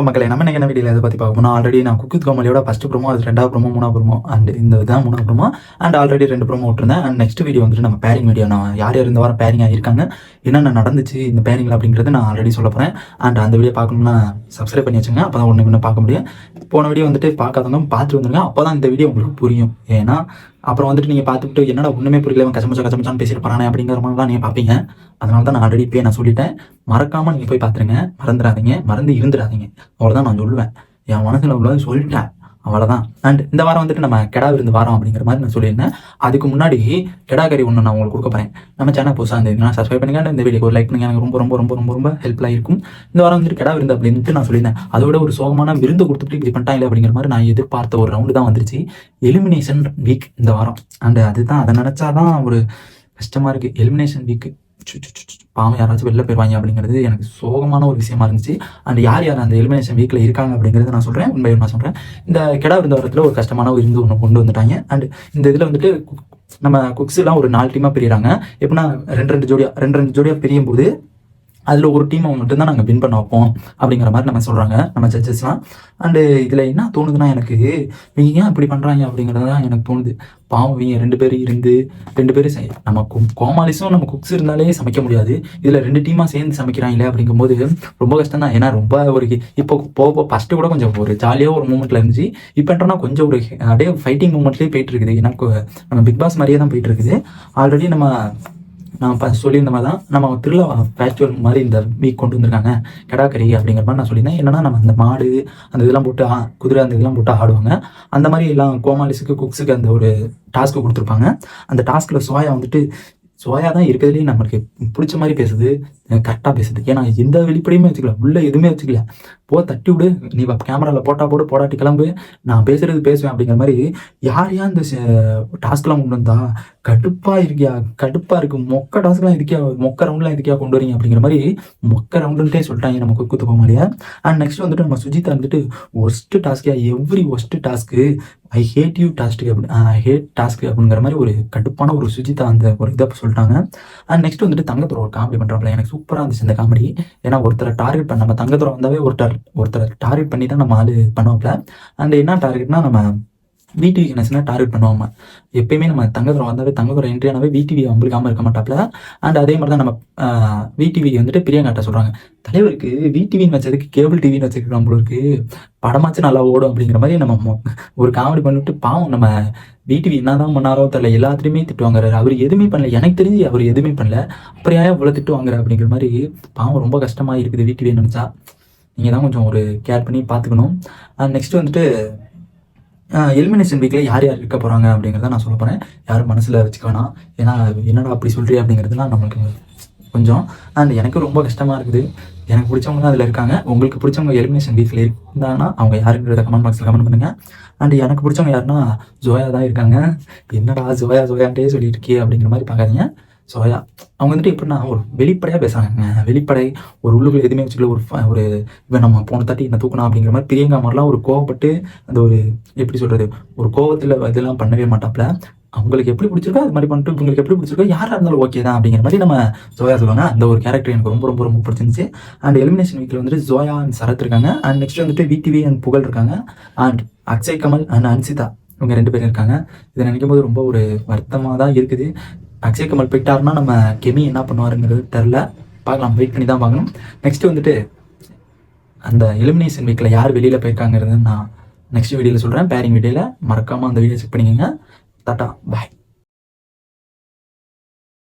மக்களே நம்ம என்ன வீடியோவில் எதை பற்றி பார்க்க போனால் ஆல்ரெடி நான் குக் வித் கோமாளியோட ஃபஸ்ட்டு ப்ரோமோ, அது 2வது ப்ரோமோ, 3வது ப்ரோமோ அண்ட் இந்த இதான் 3வது ப்ரோமோ அண்ட் ஆல்ரெடி 2 ப்ரோமோ விட்டுருந்தேன். அண்ட் நெக்ஸ்ட் வீடியோ வந்துட்டு நம்ம பேரிங் வீடியோ, நான் யார் யார் இந்த வாரம் பேரிங் ஆகியிருக்காங்க, என்னென்ன நடந்துச்சு இந்த பேரிங்கில் அப்படிங்கிறது நான் ஆல்ரெடி சொல்ல போகிறேன். அண்ட் அந்த வீடியோ பார்க்கணும்னா சப்ஸ்கிரைப் பண்ணி வச்சுங்க, அப்போ தான் ஒன்று பார்க்க முடியும். போன வீடியோ வந்துட்டு பார்க்காதவங்க பார்த்துட்டு வந்துருங்க, அப்போ தான் இந்த வீடியோ உங்களுக்கு புரியும். ஏன்னா அப்புறம் வந்துட்டு நீங்கள் பார்த்துட்டு என்னடா ஒன்றுமே புரியல, கச்சமச்சான்னு பேசிட்டு போகிறானே அப்படிங்கிற மாதிரி தான் நீங்கள் பார்ப்பீங்க. அதனால தான் நான் ஆல்ரெடி இப்போயே நான் சொல்லிட்டேன், மறக்காமல் நீங்கள் போய் பார்த்துருங்க, மறந்துடாதீங்க, மறந்து இருந்துடாதீங்க, அவ்வளோதான் நான் சொல்லுவேன். என் மனசில் உள்ளதை சொல்லிட்டேன், அவ்வளோதான். அண்ட் இந்த வாரம் வந்துட்டு நம்ம கெடா விருந்து வாரம் அப்படிங்கிற மாதிரி நான் சொல்லியிருந்தேன். அதுக்கு முன்னாடி கெடா கறி ஒன்று நான் உங்களுக்கு கொடுக்க போகிறேன். நம்ம சேனல் புதுசாக இருந்ததுன்னா சப்ஸ்கிரைப் பண்ணுங்க, இந்த வீடியோக்கு ஒரு லைக் பண்ணுங்க, எனக்கு ரொம்ப ரொம்ப ரொம்ப ரொம்ப ரொம்ப ஹெல்ப்ஃபுல்லாக இருக்கும். இந்த வாரம் வந்துட்டு கெடா விருந்து அப்படின்ட்டு நான் சொல்லியிருந்தேன். அதோட ஒரு சோகமான விருந்து கொடுத்துட்டு இப்படி பண்ணிட்டாங்க அப்படிங்கிற மாதிரி நான் எதிர்பார்த்த ஒரு ரவுண்டு தான் வந்துருச்சு. எலிமினேஷன் வீக் இந்த வாரம். அண்ட் அதுதான், அதை நினச்சாதான் ஒரு கஷ்டமாக இருக்குது. எலிமினேஷன் வீக்கு பாவம், யாராச்சும் வெளில போயிடுவாங்க அப்படிங்கிறது எனக்கு சோகமான ஒரு விஷயமா இருந்துச்சு. அண்ட் யார் யார் அந்த எலிமினேஷன் வீக்கில் இருக்காங்க அப்படிங்கிறத நான் சொல்கிறேன், உண்மையை நான் சொல்கிறேன். இந்த கெடா விருந்த வாரத்தில் ஒரு கஷ்டமான ஒரு விருந்து ஒன்று கொண்டு வந்துட்டாங்க. அண்ட் இந்த இதில் வந்துட்டு நம்ம குக்ஸ்லாம் ஒரு 4 டீமாக பிரிகிறாங்க. எப்படின்னா ரெண்டு ஜோடியாக பிரியும் போது அதில் ஒரு டீமை மட்டும்தான் நாங்கள் வின் பண்ண வைப்போம் அப்படிங்கிற மாதிரி நம்ம சொல்கிறாங்க நம்ம ஜட்ஜஸ்லாம். அண்டு இதில் என்ன தோணுதுன்னா, எனக்கு இவங்க ஏன் இப்படி பண்ணுறாங்க அப்படிங்கிறது தான் எனக்கு தோணுது. பாவம், இவங்க 2 பேர் இருந்து 2 பேரும் நம்ம கோமாளிஸும் நம்ம குக்ஸ் இருந்தாலே சமைக்க முடியாது, இதில் 2 டீமாக சேர்ந்து சமைக்கிறாங்களே அப்படிங்கும்போது ரொம்ப கஷ்டம் தான். ஏன்னா ரொம்ப ஒரு இப்போ போக ஃபஸ்ட்டு கூட கொஞ்சம் ஒரு ஜாலியாக ஒரு மூமெண்ட்டில் இருந்துச்சு. இப்போன்றனா கொஞ்சம் ஒரு அப்படியே ஃபைட்டிங் மூமெண்ட்லேயே போயிட்டு இருக்குது. எனக்கு நம்ம பிக் பாஸ் மாதிரியே தான் போயிட்டு இருக்குது. ஆல்ரெடி நான் சொல்லியிருந்த மாதிரி தான் நம்ம திருவிழா ஃபெஸ்டிவல் மாதிரி இந்த வீக் கொண்டு வந்திருக்காங்க கெடாக்கறி அப்படிங்கிற மாதிரி நான் சொல்லியிருந்தேன். என்னன்னா நம்ம அந்த மாடு அந்த இதெல்லாம் போட்டு குதிரை அந்த இதெல்லாம் போட்டு ஆடுவாங்க. அந்த மாதிரி எல்லாம் கோமாளிஸுக்கு குக்ஸுக்கு அந்த ஒரு டாஸ்க்கு கொடுத்துருப்பாங்க. அந்த டாஸ்கில் சோயா தான் இருக்கிறதுலேயே நம்மளுக்கு பிடிச்ச மாதிரி பேசுது, கரெக்டாக பேசுது. ஏன்னா எந்த வெளிப்படையுமே வச்சுக்கல, உள்ள எதுவுமே வச்சுக்கல, தட்டி விடு, நீ கேமராவில் போடாட்டி கிளம்பு, நான் பேசுவேன் அப்படிங்கிற மாதிரி யார் இந்த டாஸ்க்லாம் கொண்டு வந்தா கடுப்பாக இருக்கு, மொக்க டாஸ்க்லாம் இருக்கியா, மொக்க ரவுண்ட்லாம் இருக்கியா கொண்டு வரீங்க அப்படிங்கிற மாதிரி மொக்க ரவுண்டுன்ட்டே சொல்லிட்டாங்க நம்ம குக்கு போக முடியாது. அண்ட் நெக்ஸ்ட் வந்துட்டு நம்ம சுஜிதா வந்துட்டு worst task, every worst task, I hate you task அப்படிங்கிற மாதிரி ஒரு கடுப்பான ஒரு சுஜிதா அந்த ஒரு இதை சொல்லிட்டாங்க. அண்ட் நெக்ஸ்ட் வந்துட்டு தங்கத்துறை ஒரு காமெடி பண்ணுறாப்புல, எனக்கு சூப்பராக இருந்துச்சு இந்த காமெடி. ஏன்னா ஒருத்தரை டார்கெட் பண்ண, நம்ம தங்கத்துறை வந்தாவே ஒருத்தரை டார்கெட் பண்ணி தான் நம்ம பண்ணுவாப்புல. அண்ட் என்ன டார்கெட்னா, நம்ம விடிவி கணேசனை டார்கெட் பண்ணுவாங்க. எப்பயுமே நம்ம தங்கத்துறை வந்தாவே, தங்கத்துறை என்ட்ரி ஆனாவே விடிவி அம்பளிக்காமல் இருக்க மாட்டாப்புல. அண்ட் அதே மாதிரி தான் நம்ம விடிவி வந்துட்டு பிரியங்காட்ட சொல்கிறாங்க, தலைவருக்கு விடிவின்னு வச்சதுக்கு கேபிள் டிவின்னு வச்சுருக்க நம்மளுக்கு படமாச்சு நல்லா ஓடும் அப்படிங்கிற மாதிரி நம்ம ஒரு காமெடி பண்ணிவிட்டு, பாவம் நம்ம விடிவி என்ன தான் பண்ணாரோ தெரியல, எல்லாத்துலேயுமே திட்டு வாங்குறாரு. அவர் எதுவுமே பண்ணல, எனக்கு தெரிஞ்சு அவர் எதுவுமே பண்ணல, அப்புறம் ஏன் இவ்வளோ திட்டு வாங்குற அப்படிங்கிற மாதிரி பாவம் ரொம்ப கஷ்டமாக இருக்குது விடிவின்னு நினச்சா. நீங்கள் தான் கொஞ்சம் ஒரு கேர் பண்ணி பார்த்துக்கணும். நெக்ஸ்ட் வந்துட்டு எலிமினேஷன் வீக்கில் யார் யார் இருக்க போகிறாங்க அப்படிங்கிறத நான் சொல்ல போகிறேன். யாரும் மனசில் வச்சுக்க வேணாம். ஏன்னா என்னடா அப்படி சொல்கிறீ அப்படிங்கிறதுலாம் நம்மளுக்கு கொஞ்சம் அண்ட் எனக்கு ரொம்ப கஷ்டமாக இருக்குது. எனக்கு பிடிச்சவங்க தான் அதில் இருக்காங்க. உங்களுக்கு பிடிச்சவங்க எலிமினேஷன் வீக்கில் இருந்தாங்கன்னா அவங்க யாருங்கிறத கமெண்ட் பாக்ஸில் கமெண்ட் பண்ணுங்கள். அண்ட் எனக்கு பிடிச்சவங்க யாருன்னா ஜோயா தான் இருக்காங்க. என்னடா ஜோயான்ட்டே சொல்லிட்டு இருக்கே அப்படிங்கிற மாதிரி பார்க்காதீங்க. சோயா அவங்க வந்துட்டு எப்படின்னா ஒரு வெளிப்படையாக பேசுகிறாங்க, வெளிப்படை, ஒரு உள்ளுக்குள்ள எதுவுமே வச்சுக்கல, ஒரு இவன் நம்ம போன தாட்டி என்ன தூக்கணும் அப்படிங்கிற மாதிரி பிரியங்கா மாதிரிலாம் ஒரு கோவப்பட்டு அந்த ஒரு எப்படி சொல்கிறது, ஒரு கோவத்தில் இதெல்லாம் பண்ணவே மாட்டாப்புல. அவங்களுக்கு எப்படி பிடிச்சிருக்கோ அது மாதிரி பண்ணிட்டு, உங்களுக்கு எப்படி பிடிச்சிருக்கோ யாராக இருந்தாலும் ஓகே தான் அப்படிங்கிற மாதிரி நம்ம ஜோயா சொல்லுவாங்க. அந்த ஒரு கேரக்டர் எனக்கு ரொம்ப ரொம்ப ரொம்ப பிடிச்சிருந்துச்சு. அண்ட் எலிமினேஷன் வீக்கில் வந்துட்டு ஜோயா அண்ட் சரத் இருக்காங்க. அண்ட் நெக்ஸ்ட் வந்துட்டு விடிவி அண்ட் புகழ் இருக்காங்க. அண்ட் அக்ஷய் கமல் அண்ட் அன்சிதா இவங்க 2 பேரும் இருக்காங்க. இதை நினைக்கும் போது ரொம்ப ஒரு வருத்தமாக தான் இருக்குது. அக்ஷய் கமல் போயிட்டாருன்னா நம்ம கெமி என்ன பண்ணுவாருங்கிறது தெரில, பார்க்கலாம், வெயிட் பண்ணி தான் பார்க்கணும். நெக்ஸ்ட் வந்துட்டு அந்த எலிமினேஷன் வீக்கில் யார் வெளியில் போயிருக்காங்கிறது நான் நெக்ஸ்ட் வீடியோவில் சொல்கிறேன், பேரிங் வீடியோவில். மறக்காமல் அந்த வீடியோ செக் பண்ணிக்கோங்க. டாட்டா, பாய்.